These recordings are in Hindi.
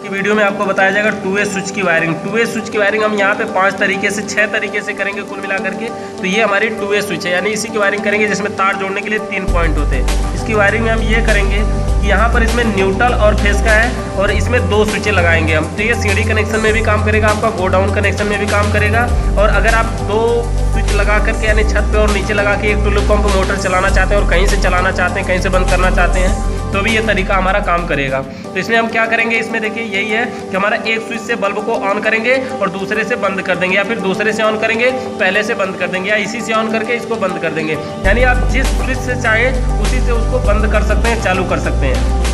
की वीडियो में आपको बताया जाएगा 2 वे स्विच की वायरिंग। 2 वे स्विच की वायरिंग हम यहाँ पे 5 तरीके से 6 तरीके से करेंगे कुल मिला करके। तो ये हमारी 2 वे स्विच है, यानी इसी की वायरिंग करेंगे जिसमें तार जोड़ने के लिए 3 पॉइंट होते हैं। इसकी वायरिंग में हम ये करेंगे कि यहाँ पर इसमें न्यूट्रल और फेस का है और इसमें 2 स्विचें लगाएंगे हम। तो ये सीढ़ी कनेक्शन में भी काम करेगा, आपका गोडाउन कनेक्शन में भी काम करेगा। और अगर आप 2 स्विच लगा करके यानी छत पे और नीचे लगा के एक टुल्लू पंप मोटर चलाना चाहते हैं और कहीं से चलाना चाहते हैं, कहीं से बंद करना चाहते हैं, तो भी ये तरीका हमारा काम करेगा। तो इसमें हम क्या करेंगे, इसमें देखिए यही है कि हमारा एक स्विच से बल्ब को ऑन करेंगे और दूसरे से बंद कर देंगे, या फिर दूसरे से ऑन करेंगे पहले से बंद कर देंगे, या इसी से ऑन करके इसको बंद कर देंगे। यानी आप जिस स्विच से चाहें उसी से उसको बंद कर सकते हैं, चालू कर सकते हैं।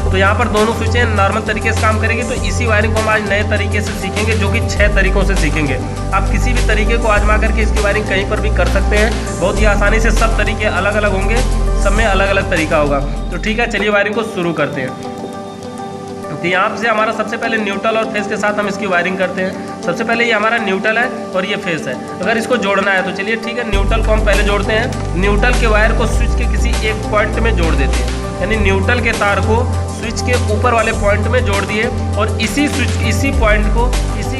तो यहाँ पर दोनों स्विचें नॉर्मल तरीके से काम करेंगी। तो इसी वायरिंग को हम आज नए तरीके से सीखेंगे, जो कि 6 तरीकों से सीखेंगे। आप किसी भी तरीके को आजमा करके इसकी वायरिंग कहीं पर भी कर सकते हैं, बहुत ही आसानी से। सब तरीके अलग अलग होंगे, सब में अलग अलग तरीका होगा। तो ठीक है, चलिए वायरिंग को शुरू करते हैं। तो यहाँ से हमारा सबसे पहले न्यूट्रल और फेस के साथ हम इसकी वायरिंग करते हैं। सबसे पहले ये हमारा न्यूट्रल है और ये फेस है। अगर इसको जोड़ना है तो चलिए ठीक है, न्यूट्रल को हम पहले जोड़ते हैं। न्यूट्रल के वायर को स्विच के किसी एक पॉइंट में जोड़ देते हैं, यानी न्यूट्रल के तार को स्विच के ऊपर वाले पॉइंट में जोड़ दिए और इसी पॉइंट को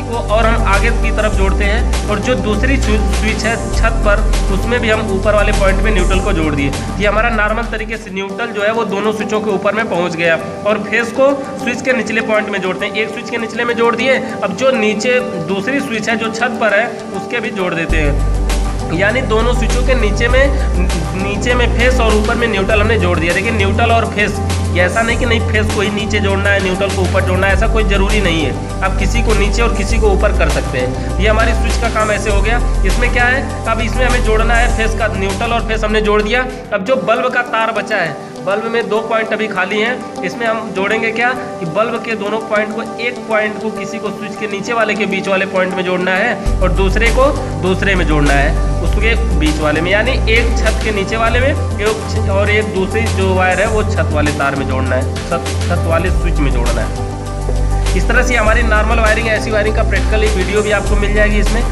और हम आगे की तरफ जोड़ते हैं। और जो दूसरी स्विच है छत पर, उसमें भी हम ऊपर वाले पॉइंट में न्यूट्रल को जोड़ दिए। ये हमारा नॉर्मल तरीके से न्यूट्रल जो है वो दोनों स्विचों के ऊपर में पहुंच गया। और फेस को स्विच के निचले पॉइंट में जोड़ते हैं, एक स्विच के निचले में जोड़ दिए। अब जो नीचे दूसरी स्विच है जो छत पर है उसके भी जोड़ देते हैं, यानी दोनों स्विचों के नीचे में फेस और ऊपर में न्यूट्रल हमने जोड़ दिया। देखिए न्यूट्रल और फेस, ये ऐसा नहीं कि नहीं फेस को ही नीचे जोड़ना है, न्यूट्रल को ऊपर जोड़ना है, ऐसा कोई ज़रूरी नहीं है। आप किसी को नीचे और किसी को ऊपर कर सकते हैं। ये हमारी स्विच का काम ऐसे हो गया। इसमें क्या है, अब इसमें हमें जोड़ना है फेस का, न्यूट्रल और फेस हमने जोड़ दिया। अब जो बल्ब का तार बचा है, बल्ब में 2 पॉइंट अभी खाली हैं, इसमें हम जोड़ेंगे क्या कि बल्ब के दोनों पॉइंट को, एक पॉइंट को किसी को स्विच के नीचे वाले के बीच वाले पॉइंट में जोड़ना है और दूसरे को दूसरे में जोड़ना है उसके बीच वाले में, यानी एक छत के नीचे वाले में और एक दूसरी जो वायर है वो छत वाले तार में जोड़ना है, छत वाले स्विच में जोड़ना है। इस तरह से हमारी नॉर्मल वायरिंग है। ऐसी वायरिंग का प्रैक्टिकल एक वीडियो भी आपको मिल जाएगी इसमें,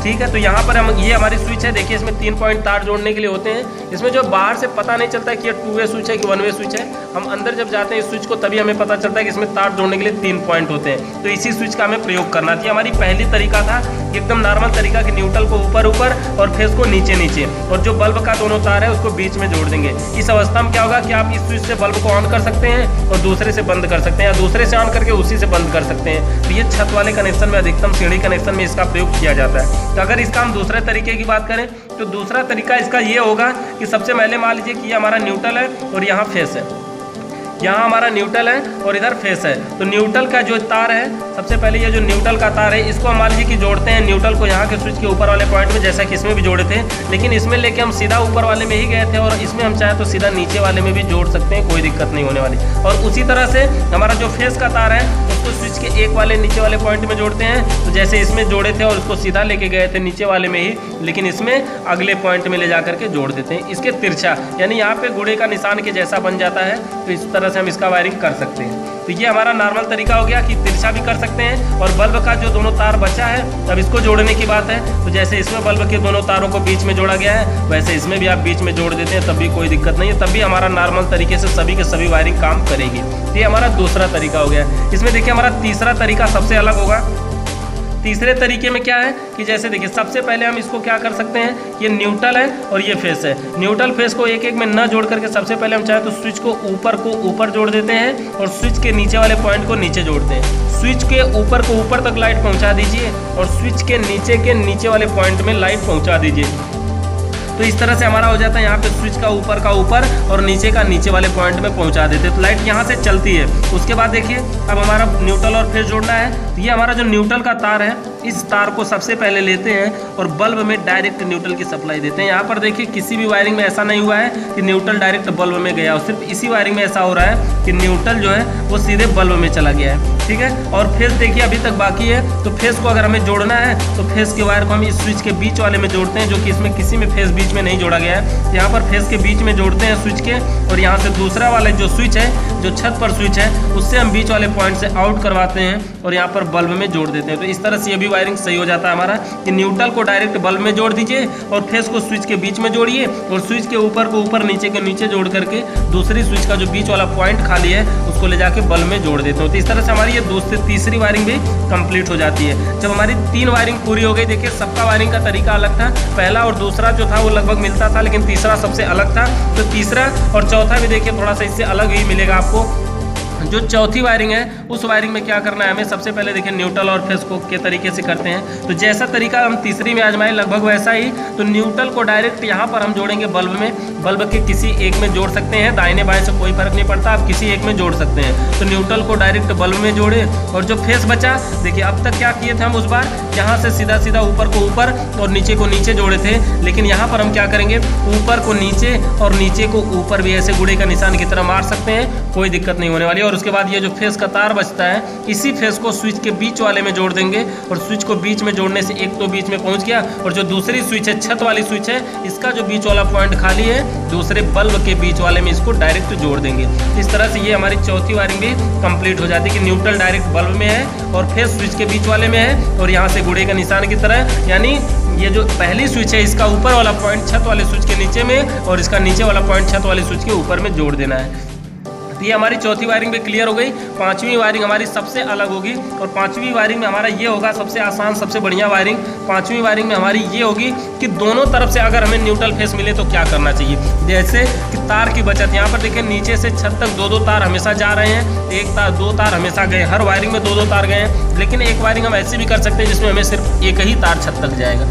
ठीक है। तो यहाँ पर हम, ये हमारी स्विच है, देखिए इसमें 3 पॉइंट तार जोड़ने के लिए होते हैं। इसमें जो बाहर से पता नहीं चलता है कि ये 2 वे स्विच है कि 1 वे स्विच है। हम अंदर जब जाते हैं इस स्विच को, तभी हमें पता चलता है कि इसमें तार जोड़ने के लिए 3 पॉइंट होते हैं। तो इसी स्विच का हमें प्रयोग करना चाहिए। हमारी पहली तरीका था एकदम नॉर्मल तरीका कि न्यूट्रल को ऊपर ऊपर और फेस को नीचे नीचे, और जो बल्ब का दोनों तार है उसको बीच में जोड़ देंगे। इस अवस्था में क्या होगा कि आप इस स्विच से बल्ब को ऑन कर सकते हैं और दूसरे से बंद कर सकते हैं, या दूसरे से ऑन करके उसी से बंद कर सकते हैं। तो ये छत वाले कनेक्शन में, अधिकतम सीढ़ी कनेक्शन में इसका प्रयोग किया जाता है। तो अगर इसका हम दूसरे तरीके की बात करें तो दूसरा तरीका इसका ये होगा कि सबसे पहले मान लीजिए कि ये हमारा न्यूट्रल है और यहाँ फेस है, यहाँ हमारा न्यूट्रल है और इधर फेस है। तो न्यूट्रल का जो तार है, सबसे पहले ये जो न्यूट्रल का तार है इसको हम मान लीजिए कि जोड़ते हैं न्यूट्रल को यहाँ के स्विच के ऊपर वाले पॉइंट में, जैसा कि इसमें भी जोड़े थे। लेकिन इसमें लेके हम सीधा ऊपर वाले में ही गए थे और इसमें हम चाहे तो सीधा नीचे वाले में भी जोड़ सकते हैं, कोई दिक्कत नहीं होने वाली। और उसी तरह से हमारा जो फेस का तार है उसको स्विच के एक वाले नीचे वाले पॉइंट में जोड़ते हैं। तो जैसे इसमें जोड़े थे और उसको सीधा लेके गए थे नीचे वाले में ही, लेकिन इसमें अगले पॉइंट में ले जा करके जोड़ देते हैं। इसके तिरछा, यानी यहाँ पे गुड़े का निशान के जैसा बन जाता है। तो इस तरह से हम इसका वायरिंग कर सकते हैं। तो ये हमारा नॉर्मल तरीका हो गया कि तिरछा भी कर सकते हैं। और बल्ब का जो दोनों तार बचा है, अब इसको जोड़ने की बात है। तो जैसे इसमें बल्ब के दोनों तारों को बीच में जोड़ा गया है, वैसे इसमें भी आप बीच में जोड़ देते हैं, तब भी कोई दिक्कत नहीं है, तब भी हमारा नॉर्मल तरीके से सभी के सभी वायरिंग काम करेगी। तो ये हमारा दूसरा तरीका हो गया। इसमें देखिए हमारा तीसरा तरीका सबसे अलग होगा। तीसरे तरीके में क्या है कि जैसे देखिए सबसे पहले हम इसको क्या कर सकते हैं, ये न्यूट्रल है और ये फेस है। न्यूट्रल फेस को एक एक में न जोड़ करके सबसे पहले हम चाहे तो स्विच को ऊपर जोड़ देते हैं और स्विच के नीचे वाले पॉइंट को नीचे जोड़ते हैं। स्विच के ऊपर को ऊपर तक लाइट पहुंचा दीजिए और स्विच के नीचे वाले पॉइंट में लाइट पहुंचा दीजिए। तो इस तरह से हमारा हो जाता है, यहाँ पे स्विच का ऊपर और नीचे का नीचे वाले पॉइंट में पहुंचा देते हैं, तो लाइट यहाँ से चलती है। उसके बाद देखिए अब हमारा न्यूट्रल और फेस जोड़ना है। तो ये हमारा जो न्यूट्रल का तार है, इस तार को सबसे पहले लेते हैं और बल्ब में डायरेक्ट न्यूट्रल की सप्लाई देते हैं। यहाँ पर देखिए किसी भी वायरिंग में ऐसा नहीं हुआ है कि न्यूट्रल डायरेक्ट बल्ब में गया हो, सिर्फ इसी वायरिंग में ऐसा हो रहा है कि न्यूट्रल जो है वो सीधे बल्ब में चला गया है, ठीक है। और फेस देखिए अभी तक बाकी है। तो फेस को अगर हमें जोड़ना है तो फेस के वायर को हम इस स्विच के बीच वाले में जोड़ते हैं, जो कि इसमें किसी में फेस बीच में नहीं जोड़ा गया है। यहाँ पर फेस के बीच में जोड़ते हैं स्विच के, और यहाँ से दूसरा वाला जो स्विच है, जो छत पर स्विच है, उससे हम बीच वाले पॉइंट से आउट करवाते हैं और यहाँ पर बल्ब में जोड़ देते हैं। तो इस तरह से ये भी वायरिंग सही हो जाता है हमारा कि न्यूट्रल को डायरेक्ट बल्ब में जोड़ दीजिए और फेस को स्विच के बीच में जोड़िए और स्विच के ऊपर को ऊपर, नीचे के नीचे जोड़ करके दूसरी स्विच का जो बीच वाला पॉइंट खाली है उसको ले जाके बल्ब में जोड़ देते हो। तो इस तरह से हमारी ये देखिए तीसरी वायरिंग भी कंप्लीट हो जाती है। जब हमारी 3 वायरिंग पूरी हो गई, देखिए सबका वायरिंग का तरीका अलग था, पहला और दूसरा जो था वो लगभग मिलता था, लेकिन तीसरा सबसे अलग था। तो तीसरा और चौथा भी देखिए थोड़ा सा इससे अलग ही मिलेगा आपको। जो चौथी वायरिंग है उस वायरिंग में क्या करना है हमें, सबसे पहले देखिए न्यूट्रल और फेस को के तरीके से करते हैं। तो जैसा तरीका हम तीसरी में आजमाए लगभग वैसा ही। तो न्यूट्रल को डायरेक्ट यहाँ पर हम जोड़ेंगे बल्ब में, बल्ब के किसी एक में जोड़ सकते हैं, दाहिने बाएं से कोई फर्क नहीं पड़ता, आप किसी एक में जोड़ सकते हैं। तो न्यूट्रल को डायरेक्ट बल्ब में जोड़े और जो फेस बचा, देखिए अब तक क्या किए थे हम उस बार, यहाँ से सीधा सीधा ऊपर को ऊपर और नीचे को नीचे जोड़े थे, लेकिन यहाँ पर हम क्या करेंगे, ऊपर को नीचे और नीचे को ऊपर भी ऐसे गुड़े का निशान की तरह मार सकते हैं, कोई दिक्कत नहीं होने वाली। और उसके बाद ये जो फेस का तार बचता है, इसी फेस को स्विच के बीच वाले में जोड़ देंगे और स्विच को बीच में जोड़ने से एक तो बीच में पहुंच गया, और जो दूसरी स्विच है, छत वाली स्विच है, इसका जो बीच वाला पॉइंट खाली है, दूसरे बल्ब के बीच वाले में इसको डायरेक्ट जोड़ देंगे। इस तरह से ये हमारी चौथी वायरिंग भी कंप्लीट हो जाती है कि न्यूट्रल डायरेक्ट बल्ब में है और फेस स्विच के बीच वाले में है और यहाँ से गुड़े का निशान की तरह, यानी ये जो पहली स्विच है इसका ऊपर वाला पॉइंट छत वाले स्विच के नीचे में और इसका नीचे वाला पॉइंट छत वाले स्विच के ऊपर में जोड़ देना है। तो ये हमारी चौथी वायरिंग भी क्लियर हो गई। पांचवी वायरिंग हमारी सबसे अलग होगी और पांचवी वायरिंग में हमारा ये होगा सबसे आसान, सबसे बढ़िया वायरिंग। पांचवी वायरिंग में हमारी ये होगी कि दोनों तरफ से अगर हमें न्यूट्रल फेस मिले तो क्या करना चाहिए। जैसे कि तार की बचत, यहाँ पर देखिए नीचे से छत तक 2-2 तार हमेशा जा रहे हैं, एक तार 2 तार हमेशा गए, हर वायरिंग में 2-2 तार गए हैं। लेकिन एक वायरिंग हम ऐसी भी कर सकते हैं जिसमें हमें सिर्फ एक ही तार छत तक जाएगा,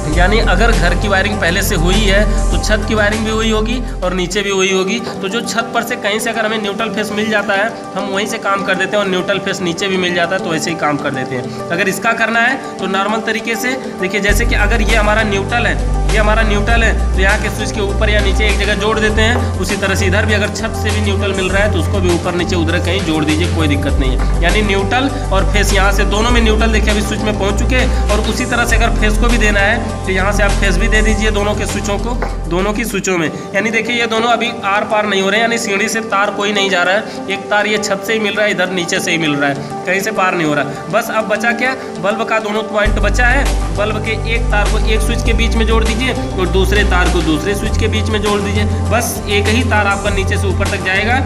यानी अगर घर की वायरिंग पहले से हुई है तो छत की वायरिंग भी वही होगी और नीचे भी वही होगी। तो जो छत पर से कहीं से अगर हमें न्यूट्रल फेस मिल जाता है हम वहीं से काम कर देते हैं और न्यूट्रल फेस नीचे भी मिल जाता है तो वैसे ही काम कर देते हैं। अगर इसका करना है तो नॉर्मल तरीके से देखिए, जैसे कि अगर ये हमारा न्यूट्रल है, ये हमारा न्यूट्रल है, तो यहाँ के स्विच के ऊपर या नीचे एक जगह जोड़ देते हैं। उसी तरह से इधर भी अगर छत से भी न्यूट्रल मिल रहा है तो उसको भी ऊपर नीचे उधर कहीं जोड़ दीजिए, कोई दिक्कत नहीं है। यानी न्यूट्रल और फेस यहाँ से दोनों में न्यूट्रल देखिए अभी स्विच में पहुँच चुके हैं। और उसी तरह से अगर फेस को भी देना है तो यहाँ से आप फेस भी दे दीजिए दोनों के स्विचों को, दोनों की स्विचों में। यानी देखिए ये दोनों अभी आर पार नहीं हो रहे हैं, यानी सीढ़ी से तार कोई नहीं जा रहा है, एक तार ये छत से ही मिल रहा है, इधर नीचे से ही मिल रहा है, कहीं से पार नहीं हो रहा। बस अब बचा क्या, बल्ब का दोनों पॉइंट बचा है, बल्ब के एक तार को एक स्विच के बीच में जोड़ दीजिए और दूसरे तार को दूसरे स्विच के बीच में जोड़ दीजिए। बस एक ही तार आपका नीचे से ऊपर तक जाएगा,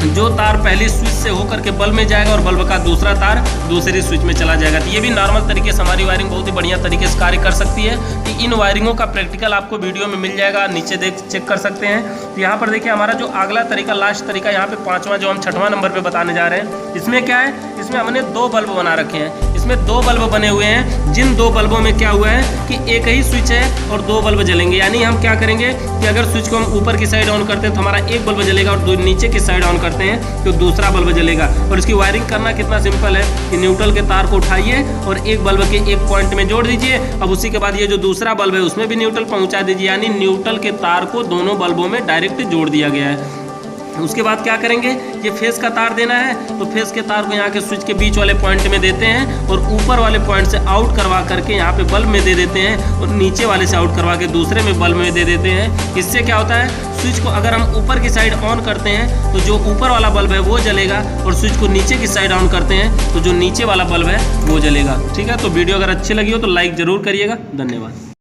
जो तार पहली स्विच से होकर के बल्ब में जाएगा और बल्ब का दूसरा तार दूसरी स्विच में चला जाएगा। तो ये भी नॉर्मल तरीके से हमारी वायरिंग बहुत ही बढ़िया तरीके से कार्य कर सकती है। तो इन वायरिंगों का प्रैक्टिकल आपको वीडियो में मिल जाएगा, नीचे देख चेक कर सकते हैं। तो यहाँ पर देखिए हमारा जो अगला तरीका, लास्ट तरीका, यहाँ पे 5वां जो हम 6वां नंबर पे बताने जा रहे हैं, इसमें क्या है, इसमें हमने 2 बल्ब बना रखे हैं। इसमें 2 बल्ब बने हुए हैं, जिन 2 बल्बों में क्या हुआ है कि एक ही स्विच है और 2 बल्ब जलेंगे। यानी हम क्या करेंगे कि अगर स्विच को हम ऊपर की साइड ऑन करते हैं तो हमारा एक बल्ब जलेगा और नीचे की साइड ऑन करते हैं तो दूसरा बल्ब जलेगा। और इसकी वायरिंग करना कितना सिंपल है कि न्यूट्रल के तार को उठाइए और एक बल्ब के एक पॉइंट में जोड़ दीजिए। अब उसी के बाद ये जो दूसरा बल्ब है उसमें भी न्यूट्रल पहुंचा दीजिए, यानी न्यूट्रल के तार को दोनों बल्बों में डायरेक्ट जोड़ दिया गया है। उसके बाद क्या करेंगे, ये फेस का तार देना है तो फेस के तार को यहाँ के स्विच के बीच वाले पॉइंट में देते हैं और ऊपर वाले पॉइंट से आउट करवा करके यहाँ पे बल्ब में दे देते हैं और नीचे वाले से आउट करवा के दूसरे में बल्ब में दे देते हैं। इससे क्या होता है, स्विच को अगर हम ऊपर की साइड ऑन करते हैं तो जो ऊपर वाला बल्ब है वो जलेगा और स्विच को नीचे की साइड ऑन करते हैं तो जो नीचे वाला बल्ब है वो जलेगा। ठीक है, तो वीडियो अगर अच्छी लगी हो तो लाइक ज़रूर करिएगा। धन्यवाद।